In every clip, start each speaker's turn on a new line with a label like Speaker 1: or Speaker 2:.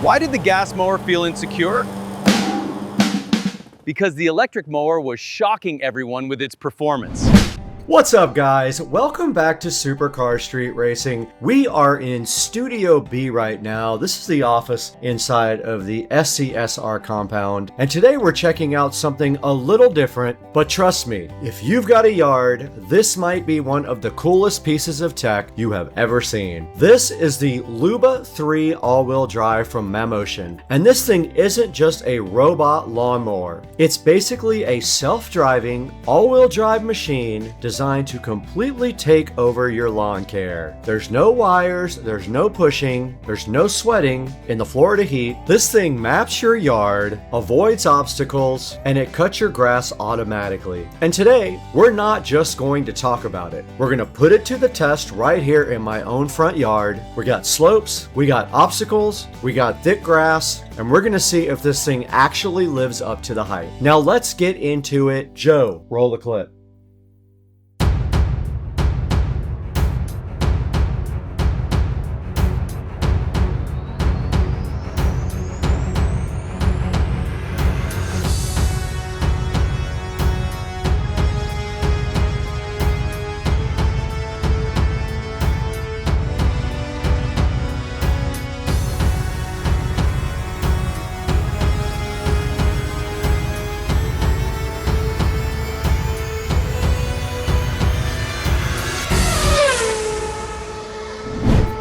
Speaker 1: Why did the gas mower feel insecure? Because the electric mower was shocking everyone with its performance.
Speaker 2: What's up, guys? Welcome back to Supercar Street Racing. We are in Studio B right now. This is the office inside of the SCSR compound. And today we're checking out something a little different, but trust me, if you've got a yard, this might be one of the coolest pieces of tech you have ever seen. This is the LUBA 3 all-wheel drive from Mammotion. And this thing isn't just a robot lawnmower. It's basically a self-driving, all-wheel drive machine designed to completely take over your lawn care. There's no wires, there's no pushing, there's no sweating in the Florida heat. This thing maps your yard, avoids obstacles, and it cuts your grass automatically. And today, we're not just going to talk about it. We're going to put it to the test right here in my own front yard. We got slopes, we got obstacles, we got thick grass, and we're going to see if this thing actually lives up to the hype. Now let's get into it. Joe, roll the clip.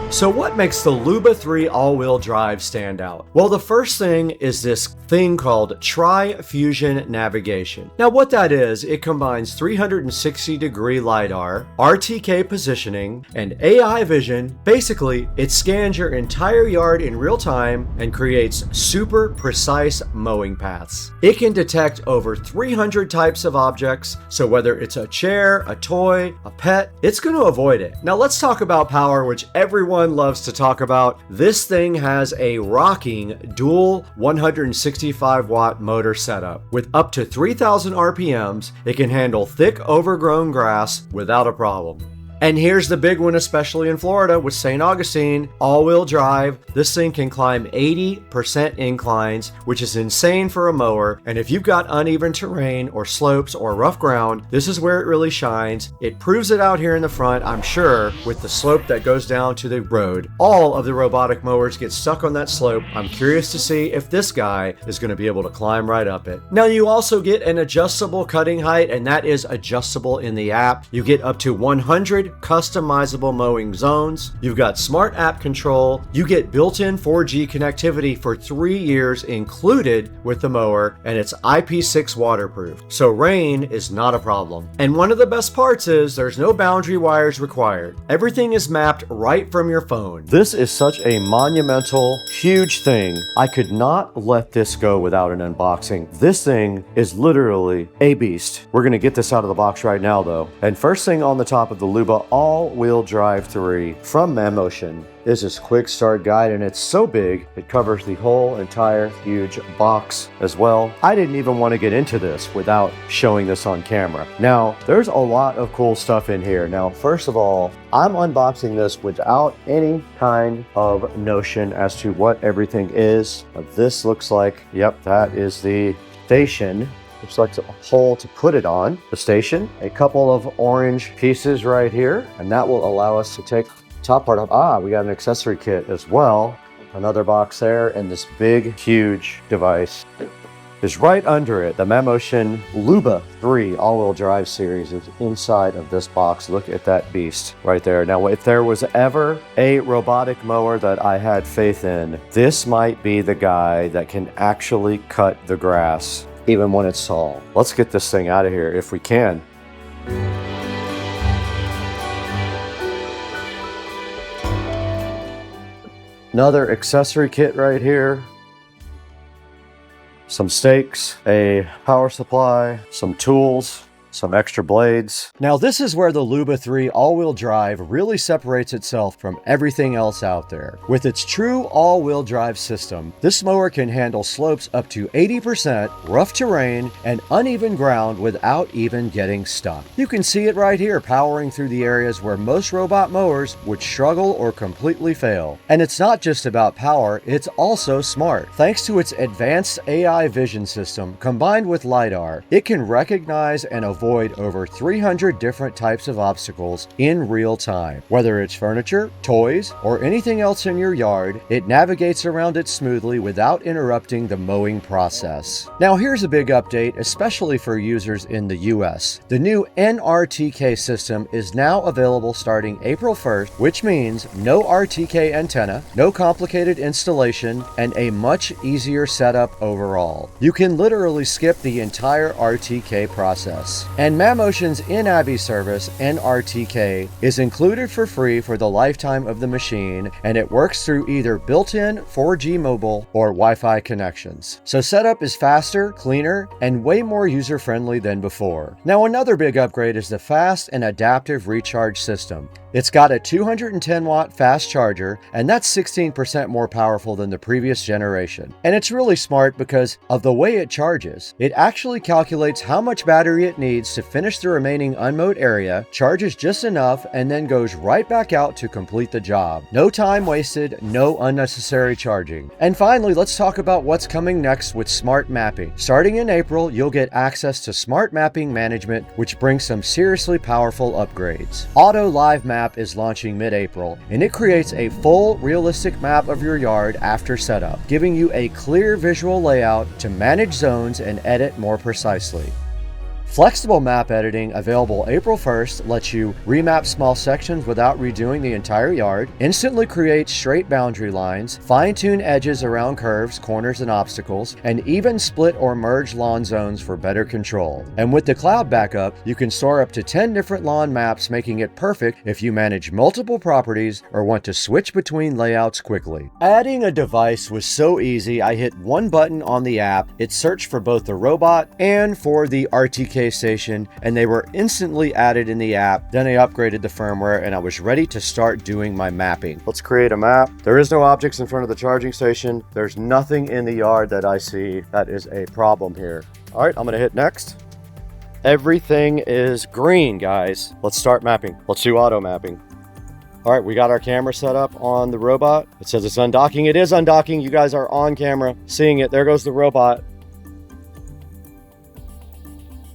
Speaker 2: So what makes the LUBA 3 all-wheel drive stand out? Well, the first thing is this thing called Tri-Fusion Navigation. Now what that is, it combines 360-degree LiDAR, RTK positioning, and AI vision. Basically, it scans your entire yard in real time and creates super precise mowing paths. It can detect over 300 types of objects, so whether it's a chair, a toy, a pet, it's going to avoid it. Now let's talk about power, which everyone loves to talk about. This thing has a rocking dual 165 watt motor setup. With up to 3,000 RPMs, it can handle thick overgrown grass without a problem. And here's the big one, especially in Florida with St. Augustine, all-wheel drive. This thing can climb 80% inclines, which is insane for a mower. And if you've got uneven terrain or slopes or rough ground, this is where it really shines. It proves it out here in the front, I'm sure, with the slope that goes down to the road. All of the robotic mowers get stuck on that slope. I'm curious to see if this guy is going to be able to climb right up it. Now you also get an adjustable cutting height, and that is adjustable in the app. You get up to 100 customizable mowing zones. You've got smart app control. You get built-in 4G connectivity for 3 years included with the mower, and it's IP6 waterproof, so rain is not a problem. And one of the best parts is there's no boundary wires required. Everything is mapped right from your phone. This is such a monumental, huge thing. I could not let this go without an unboxing. This thing is literally a beast. We're gonna get this out of the box right now though. And first thing on the top of the LUBA all-wheel drive 3 from Mammotion is this quick start guide, and it's so big it covers the whole entire huge box as well. I didn't even want to get into this without showing this on camera. Now there's a lot of cool stuff in here. Now first of all, I'm unboxing this without any kind of notion as to what everything is. This looks like, yep, that is the station. Looks like a hole to put it on, the station. A couple of orange pieces right here, and that will allow us to take the top part off. We got an accessory kit as well. Another box there, and this big, huge device is right under it. The Mammotion LUBA 3 all-wheel drive series is inside of this box. Look at that beast right there. Now, if there was ever a robotic mower that I had faith in, this might be the guy that can actually cut the grass even when it's tall. Let's get this thing out of here if we can. Another accessory kit right here. Some stakes, a power supply, some tools, some extra blades. Now this is where the LUBA 3 all-wheel drive really separates itself from everything else out there. With its true all-wheel drive system, this mower can handle slopes up to 80%, rough terrain, and uneven ground without even getting stuck. You can see it right here powering through the areas where most robot mowers would struggle or completely fail. And it's not just about power, it's also smart. Thanks to its advanced AI vision system combined with LiDAR, it can recognize and avoid over 300 different types of obstacles in real time. Whether it's furniture, toys, or anything else in your yard, it navigates around it smoothly without interrupting the mowing process. Now here's a big update, especially for users in the US. The new NRTK system is now available starting April 1st, which means no RTK antenna, no complicated installation, and a much easier setup overall. You can literally skip the entire RTK process. And Mammotion's iNavi service, NRTK, is included for free for the lifetime of the machine, and it works through either built-in 4G mobile or Wi-Fi connections. So setup is faster, cleaner, and way more user-friendly than before. Now another big upgrade is the fast and adaptive recharge system. It's got a 210 watt fast charger, and that's 16% more powerful than the previous generation. And it's really smart because of the way it charges. It actually calculates how much battery it needs to finish the remaining unmowed area, charges just enough, and then goes right back out to complete the job. No time wasted, no unnecessary charging. And finally, let's talk about what's coming next with smart mapping. Starting in April, you'll get access to smart mapping management, which brings some seriously powerful upgrades. Auto Live Map is launching mid-April, and it creates a full, realistic map of your yard after setup, giving you a clear visual layout to manage zones and edit more precisely. Flexible map editing, available April 1st, lets you remap small sections without redoing the entire yard, instantly create straight boundary lines, fine-tune edges around curves, corners, and obstacles, and even split or merge lawn zones for better control. And with the cloud backup, you can store up to 10 different lawn maps, making it perfect if you manage multiple properties or want to switch between layouts quickly. Adding a device was so easy. I hit one button on the app, it searched for both the robot and for the RTK station, and they were instantly added in the app. Then I upgraded the firmware and I was ready to start doing my mapping. Let's create a map. There is no objects in front of the charging station. There's nothing in the yard that I see that is a problem here. All right, I'm gonna hit next. Everything is green, guys. Let's start mapping. Let's do auto mapping. All right, we got our camera set up on the robot. It says it's undocking. It is undocking. You guys are on camera seeing it. There goes the robot.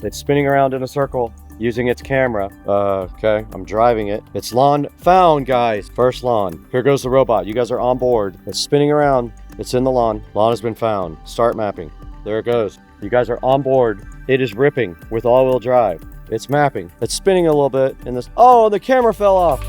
Speaker 2: It's spinning around in a circle using its camera. Okay, I'm driving it. It's lawn found, guys. First lawn. Here goes the robot. You guys are on board. It's spinning around. It's in the lawn. Lawn has been found. Start mapping. There it goes. You guys are on board. It is ripping with all-wheel drive. It's mapping. It's spinning a little bit in this. Oh, the camera fell off.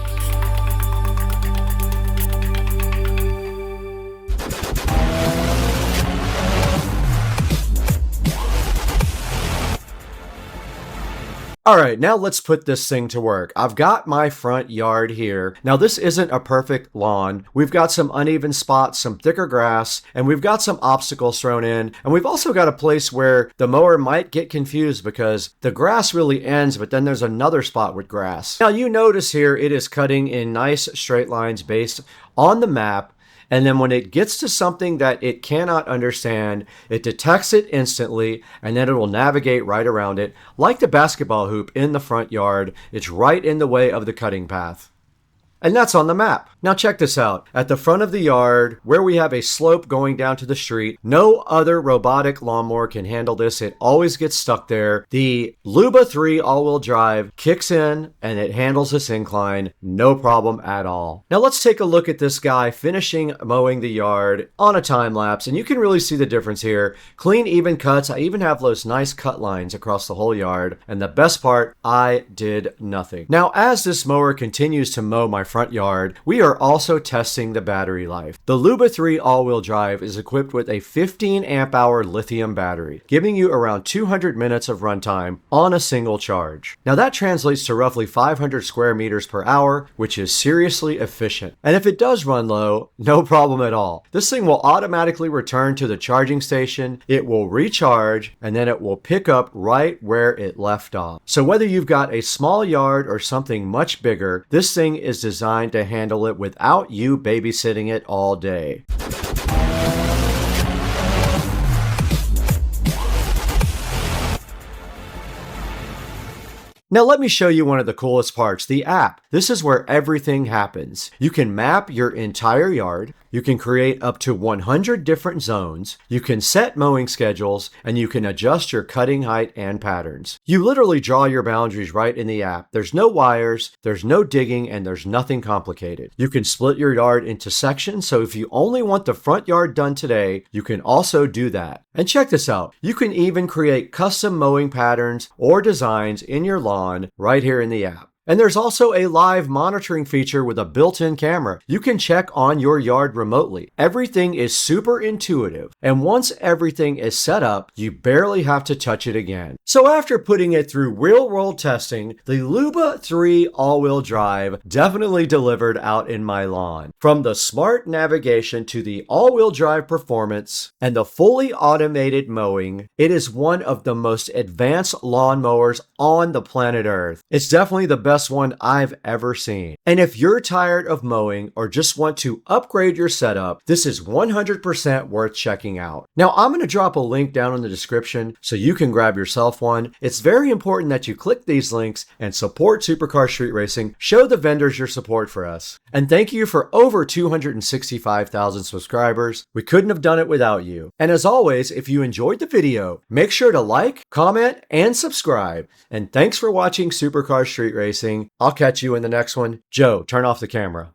Speaker 2: All right, now let's put this thing to work. I've got my front yard here. Now this isn't a perfect lawn. We've got some uneven spots, some thicker grass, and we've got some obstacles thrown in. And we've also got a place where the mower might get confused because the grass really ends, but then there's another spot with grass. Now you notice here it is cutting in nice straight lines based on the map. And then when it gets to something that it cannot understand, it detects it instantly, and then it will navigate right around it. Like the basketball hoop in the front yard, it's right in the way of the cutting path. And that's on the map. Now check this out. At the front of the yard, where we have a slope going down to the street, no other robotic lawnmower can handle this. It always gets stuck there. The LUBA 3 all-wheel drive kicks in and it handles this incline, no problem at all. Now let's take a look at this guy finishing mowing the yard on a time lapse, and you can really see the difference here. Clean, even cuts. I even have those nice cut lines across the whole yard. And the best part, I did nothing. Now as this mower continues to mow my front yard, we are also testing the battery life. The LUBA 3 all-wheel drive is equipped with a 15 amp hour lithium battery, giving you around 200 minutes of runtime on a single charge. Now that translates to roughly 500 square meters per hour, which is seriously efficient. And if it does run low, no problem at all. This thing will automatically return to the charging station, it will recharge, and then it will pick up right where it left off. So whether you've got a small yard or something much bigger, this thing is designed to handle it without you babysitting it all day. Now let me show you one of the coolest parts, the app. This is where everything happens. You can map your entire yard, you can create up to 100 different zones, you can set mowing schedules, and you can adjust your cutting height and patterns. You literally draw your boundaries right in the app. There's no wires, there's no digging, and there's nothing complicated. You can split your yard into sections, so if you only want the front yard done today, you can also do that. And check this out, you can even create custom mowing patterns or designs in your lawn right here in the app. And there's also a live monitoring feature with a built-in camera. You can check on your yard remotely. Everything is super intuitive, and once everything is set up, you barely have to touch it again. So after putting it through real-world testing, the LUBA 3 all-wheel drive definitely delivered out in my lawn. From the smart navigation to the all-wheel drive performance and the fully automated mowing, it is one of the most advanced lawnmowers on the planet Earth. It's definitely the best one I've ever seen. And if you're tired of mowing or just want to upgrade your setup, this is 100% worth checking out. Now I'm going to drop a link down in the description so you can grab yourself one. It's very important that you click these links and support Supercar Street Racing. Show the vendors your support for us. And thank you for over 265,000 subscribers. We couldn't have done it without you. And as always, if you enjoyed the video, make sure to like, comment, and subscribe. And thanks for watching Supercar Street Racing. I'll catch you in the next one. Joe, turn off the camera.